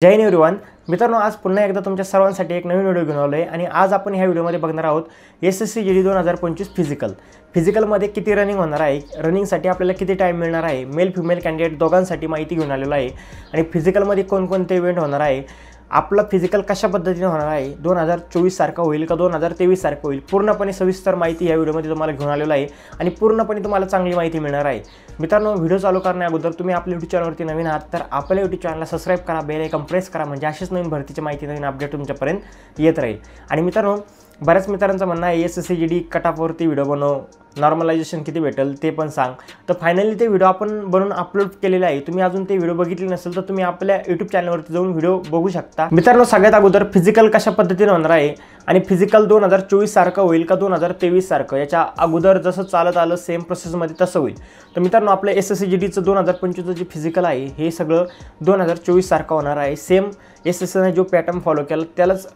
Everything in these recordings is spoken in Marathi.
जय हिंद एव्हरीवन। मित्रांनो, आज पुन्हा एकदा तुमच्या सर्वांसाठी एक नवीन व्हिडिओ घेऊन आलोय आणि आज आपण ह्या व्हिडिओमध्ये बघणार आहोत SSC GD 2025 फिजिकलमध्ये किती रनिंग होणार आहे, रनिंगसाठी आपल्याला किती टाइम मिळणार आहे, मेल फिमेल कॅन्डिडेट दोघांसाठी माहिती घेऊन आलेलो आहे आणि फिजिकलमध्ये कोणकोणते इव्हेंट होणार आहे, आपला फिजिकल कशा पद्धतीने होणार आहे, 2024 सारखा होईल का 2023 सारखं होईल, पूर्णपणे सविस्तर माहिती या व्हिडिओमध्ये तुम्हाला घेऊन आलेलो आहे आणि पूर्णपणे तुम्हाला चांगली माहिती मिळणार आहे। मित्रांनो, व्हिडिओ चालू करण्या अगोदर तुम्ही आपल्या YouTube चॅनलवरती नवीन आहात तर आपल्या YouTube चॅनलला सबस्क्राइब करा, बेल आयकॉन प्रेस करा, म्हणजे अशीच नवीन भरतीची माहिती, नवीन अपडेट तुमच्यापर्यंत येत राहील। आणि मित्रांनो, बऱ्याच मित्रांचं म्हणणं आहे SSC GD कटऑफवरती व्हिडिओ बनव, नॉर्मलायझेशन किती भेटेल ते पण सांग। तर फायनली ते व्हिडिओ आपण बनवून अपलोड केलेले आहे। तुम्ही अजून ते व्हिडिओ बघितले नसेल तर तुम्ही आपल्या YouTube चॅनलवरती जाऊन व्हिडिओ बघू शकता। मित्रांनो, सगळ्यात अगोदर फिजिकल कशा पद्धतीने होणार आहे आणि फिजिकल 2024 सारखं होईल का 2023 सारखं, याच्या अगोदर जसं चालत आलं सेम प्रोसेसमध्ये तसं होईल। तर मित्रांनो, आपल्या SSC GDचं 2025चं जे फिजिकल आहे हे सगळं 2024 सारखं होणार आहे। सेम SSCने जो पॅटर्न फॉलो केला त्यालाच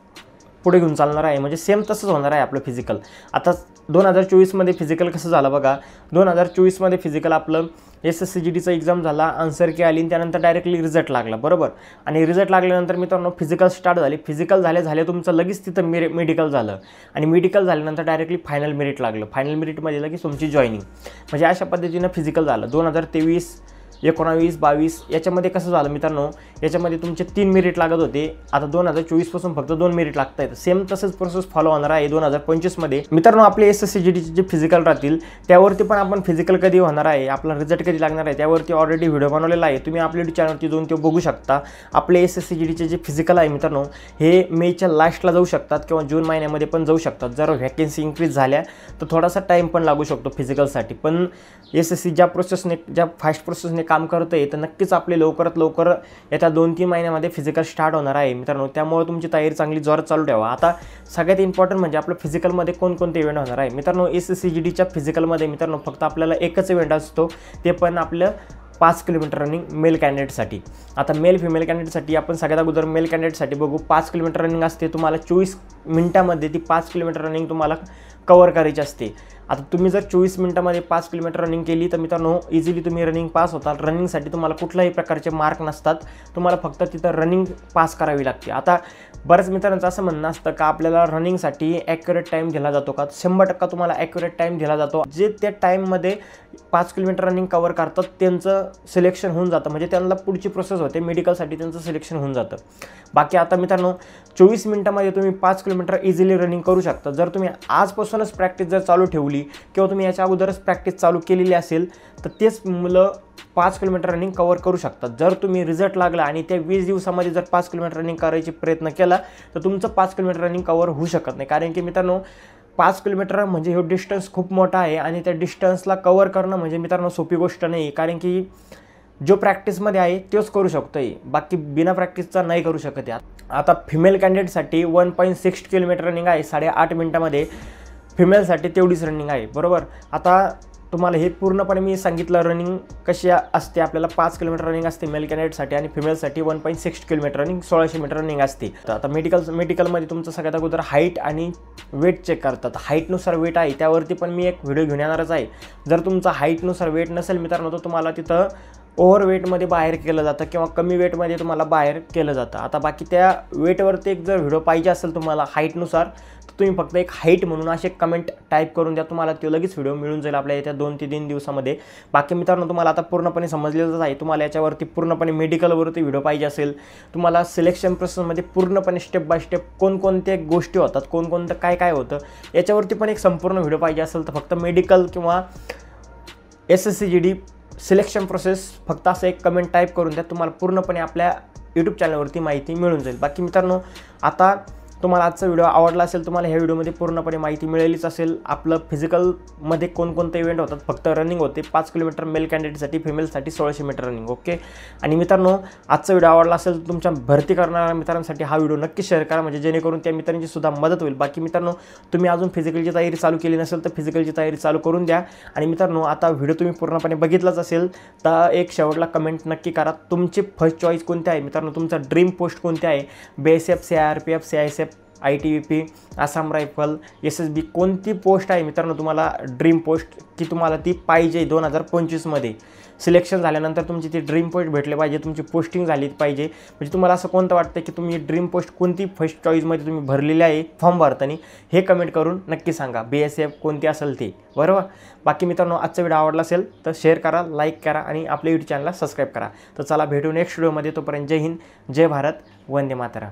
पुढे घेऊन चालणार आहे, म्हणजे सेम तसंच होणार आहे आपलं फिजिकल। आता 2024 मध्ये फिजिकल कसं झालं बघा, 2024 मध्ये फिजिकल आपलं SSC GDचं एक्झाम झाला, आन्सर की आली, त्यानंतर डायरेक्टली रिझल्ट लागला, बरोबर। आणि रिझल्ट लागल्यानंतर मित्रांनो फिजिकल स्टार्ट झाली, फिजिकल झाले तुमचं लगेच तिथं मेडिकल झालं आणि मेडिकल झाल्यानंतर डायरेक्टली फायनल मेरिट लागलं, फायनल मेरिटमध्ये लगेच तुमची जॉईनिंग, म्हणजे अशा पद्धतीनं फिजिकल झालं। 2023, 19, 22 याच्यामध्ये कसं झालं मित्रांनो, याच्यामध्ये तुमचे 3 मेरिट लागत होते, आता 2024 पासून फक्त 2 मेरिट लागत आहेत। सेम तसंच प्रोसेस फॉलो होणार आहे 2025 मध्ये। मित्रांनो, आपले SSC GDचे जे फिजिकल राहतील त्यावरती पण आपण फिजिकल कधी होणार आहे, आपला रिझल्ट कधी लागणार आहे त्यावरती ऑलरेडी व्हिडिओ बनवलेला आहे, तुम्ही आपल्या चॅनलवरती जाऊन ते बघू शकता। आपले SSC GDचे जे फिजिकल आहे मित्रांनो हे मेच्या लास्टला जाऊ शकतात किंवा जून महिन्यामध्ये पण जाऊ शकतात। जर व्हॅकन्सी इन्क्रीज झाल्या तर थोडासा टाइम पण लागू शकतो फिजिकलसाठी, पण SSC ज्या प्रोसेसने, ज्या फास्ट प्रोसेसने काम करत आहे तर नक्कीच आपले लवकरात लवकर येत्या 2-3 महिन्यामध्ये फिजिकल स्टार्ट होणार आहे मित्रांनो। त्यामुळे तुमची तयारी चांगली जोरात चालू ठेवा। आता सगळ्यात इम्पॉर्टंट म्हणजे आपलं फिजिकलमध्ये कोणकोणते इव्हेंट होणार आहे मित्रांनो। SSC GDच्या फिजिकलमध्ये मित्रांनो फक्त आपल्याला एकच इव्हेंट असतो, ते पण आपलं 5 किलोमीटर रनिंग मेल कॅन्डिडेटसाठी। आता मेल फिमेल कॅन्डिडेटसाठी आपण सगळ्यात अगोदर मेल कॅन्डिडेटसाठी बघू। 5 किलोमीटर रनिंग असते, तुम्हाला 24 मिनिटामध्ये ती 5 किलोमीटर रनिंग तुम्हाला कव्हर करायची असते। आता तुम्ही जर 24 मिनिटामध्ये 5 किलोमीटर रनिंग केली तर मित्रांनो इझिली तुम्ही रनिंग पास होताल। रनिंगसाठी तुम्हाला कुठल्याही प्रकारचे मार्क नसतात, तुम्हाला फक्त तिथं रनिंग पास करावी लागते। आता बऱ्याच मित्रांचं असं म्हणणं असतं का आपल्याला रनिंगसाठी ॲक्युरेट टाईम दिला जातो का, 100% तुम्हाला ॲक्युरेट टाईम दिला जातो। जे त्या टाईममध्ये 5 किलोमीटर रनिंग कव्हर करतात त्यांचं सिलेक्शन होऊन जातं, म्हणजे त्यांना पुढची प्रोसेस होते, मेडिकलसाठी त्यांचं सिलेक्शन होऊन जातं। बाकी आता मित्रांनो 24 मिनिटामध्ये तुम्ही 5 किलोमीटर इझिली रनिंग करू शकता। जर तुम्ही आजपासूनच प्रॅक्टिस जर चालू ठेवली किंवा तुम्ही याच्या अगोदरच प्रॅक्टिस चालू केलेली असेल तर तेच मुलं 5 किलोमीटर रनिंग कव्हर करू शकतात। जर तुम्ही रिझल्ट लागला आणि त्या 20 दिवसामध्ये जर 5 किलोमीटर रनिंग करायची प्रयत्न केला तर तुमचं 5 किलोमीटर रनिंग कव्हर होऊ शकत नाही, कारण की मित्रांनो 5 किलोमीटर म्हणजे हे डिस्टन्स खूप मोठा आहे आणि त्या डिस्टन्सला कव्हर करणं म्हणजे मित्रांनो सोपी गोष्ट नाही, कारण की जो प्रॅक्टिसमध्ये आहे तोच करू शकतो आहे, बाकी बिना प्रॅक्टिसचा नाही करू शकत आहे। आता फिमेल कॅन्डिडेटसाठी 1.6 किलोमीटर रनिंग आहे 8.5 मिनिटामध्ये, फिमेलसाठी तेवढीच रनिंग आहे, बरोबर। आता तुम्हाला हे पूर्णपणे मी सांगितलं रनिंग कशी असते। आपल्याला 5 किलोमीटर रनिंग असते मेल कॅन्डिडेटसाठी आणि फिमेलसाठी 1.6 किलोमीटर रनिंग 1600 मीटर रनिंग असते। आता मेडिकलमध्ये तुमचं सगळ्यात अगोदर हाईट आणि वेट चेक करतात। हाईटनुसार वेट आहे त्यावरती पण मी एक व्हिडिओ घेऊन येणारच आहे। जर तुमचा हाईटनुसार वेट नसेल मित्रांनो तर तुम्हाला तिथं ओव्हरवेटमध्ये बाहेर केलं जातं किंवा कमी वेटमध्ये तुम्हाला बाहेर केलं जातं। आता बाकी त्या वेटवरती एक जर व्हिडिओ पाहिजे असेल तुम्हाला हाईटनुसार तर तुम्ही फक्त एक हाईट म्हणून असे कमेंट टाईप करून द्या, तुम्हाला तो लगेच व्हिडिओ मिळून जाईल आपल्या येत्या 2 ते 3 दिवसामध्ये। बाकी मित्रांनो तुम्हाला आता पूर्णपणे समजलेलंच आहे, तुम्हाला याच्यावरती पूर्णपणे मेडिकलवरती व्हिडिओ पाहिजे असेल, तुम्हाला सिलेक्शन प्रोसेसमध्ये पूर्णपणे स्टेप बाय स्टेप कोणकोणत्या गोष्टी होतात, कोणकोणतं काय होतं याच्यावरती पण एक संपूर्ण व्हिडिओ पाहिजे असेल तर फक्त मेडिकल किंवा SSC GD सिलेक्शन प्रोसेस फक्त असं एक कमेंट टाईप करून द्या, तुम्हाला पूर्णपणे आपल्या YouTube चॅनलवरती माहिती मिळून जाईल। बाकी मित्रांनो, आता तुम्हाला आजचा व्हिडिओ आवडला असेल, तुम्हाला ह्या व्हिडिओमध्ये पूर्णपणे माहिती मिळालीच असेल। आपलं फिजिकलमध्ये कोणकोणते इव्हेंट होतात, फक्त रनिंग होते 5 किलोमीटर मेल कॅन्डिडेटसाठी, फिमेलसाठी 1600 मीटर रनिंग, ओके। आणि मित्रांनो आजचा व्हिडिओ आवडला असेल तर तुमच्या भरती करणाऱ्या मित्रांसाठी हा व्हिडिओ नक्की शेअर करा, म्हणजे जेणेकरून त्या मित्रांची सुद्धा मदत होईल। बाकी मित्रांनो, तुम्ही अजून फिजिकलची तयारी चालू केली नसेल तर फिजिकलची तयारी चालू करून द्या। आणि मित्रांनो, आता व्हिडिओ तुम्ही पूर्णपणे बघितलाच असेल तर एक शेवटला कमेंट नक्की करा, तुमची फर्स्ट चॉईस कोणती आहे मित्रांनो, तुमचा ड्रीम पोस्ट कोणती आहे, BSF, CRPF, CISF, ITBP, Assam rifle, SSB कोणती पोस्ट आहे मित्रांनो तुम्हाला ड्रीम पोस्ट की तुम्हाला ती पाहिजे 2025 मध्ये, सिलेक्शन झाल्यानंतर तुमची ती ड्रीम पोस्ट भेटले पाहिजे, तुमची पोस्टिंग झाली पाहिजे. म्हणजे तुम्हाला असं कोणतं वाटतं की तुम्ही ड्रीम पोस्ट कोणती फर्स्ट चॉईसमध्ये तुम्ही भरलेली आहे फॉर्म भरताना, हे कमेंट करून नक्की सांगा. BSF कोणती असेल ते, बरोबर. बाकी मित्रांनो, आजचा व्हिडिओ आवडला असेल तर शेअर करा, लाईक करा आणि आपल्या यूट्यूब चॅनलला सबस्क्राईब करा. तर चला भेटू नेक्स्ट व्हिडिओमध्ये. तोपर्यंत जय हिंद, जय भारत, वंदे मातरम.